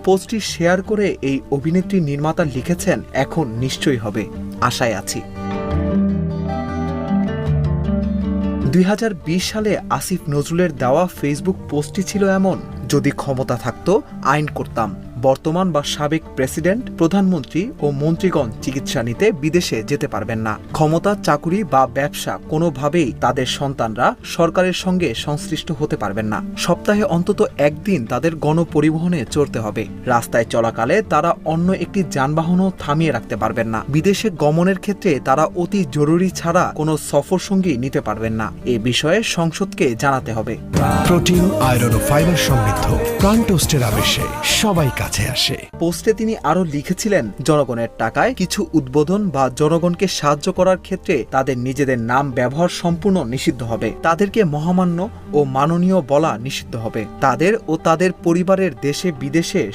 পোস্টটি শেয়ার করে এই অভিনেত্রী নির্মাতা লিখেছেন, এখন নিশ্চয়ই হবে, আশায় আছি। 2020 সালে আসিফ নজরুলের দেওয়া ফেসবুক পোস্টটি ছিল এমন, যদি ক্ষমতা থাকতো আইন করতাম, বর্তমান বা সাবেক প্রেসিডেন্ট, প্রধানমন্ত্রী ও মন্ত্রীগণ চিকিৎসা নিতে বিদেশে যেতে পারবেন না। ক্ষমতা, চাকুরি বা ব্যবসা কোনোভাবেই তাদের সন্তানরা সরকারের সঙ্গে সংশ্লিষ্ট হতে পারবেন না। সপ্তাহে অন্তত একদিন তাদের গণপরিবহনে চড়তে হবে। রাস্তায় চলাকালে তারা অন্য একটি যানবাহনও থামিয়ে রাখতে পারবেন না। বিদেশে গমনের ক্ষেত্রে তারা অতি জরুরি ছাড়া কোনো সফর সঙ্গী নিতে পারবেন না। এ বিষয়ে সংসদকে জানাতে হবে। প্রোটিন, আয়রন ও ফাইবার সমৃদ্ধ প্রাণ টোস্টের আবেশে সবাই কাছে আসে। পোস্টে তিনি আরও লিখেছিলেন, জনগণের টাকায় কিছু উদ্বোধন বা জনগণকে সাহায্য করার ক্ষেত্রে তাদের নিজেদের নাম ব্যবহার সম্পূর্ণ নিষিদ্ধ হবে। তাদেরকে মহামান্য ও মাননীয় বলা নিষিদ্ধ হবে। তাদের ও তাদের পরিবারের দেশে বিদেশে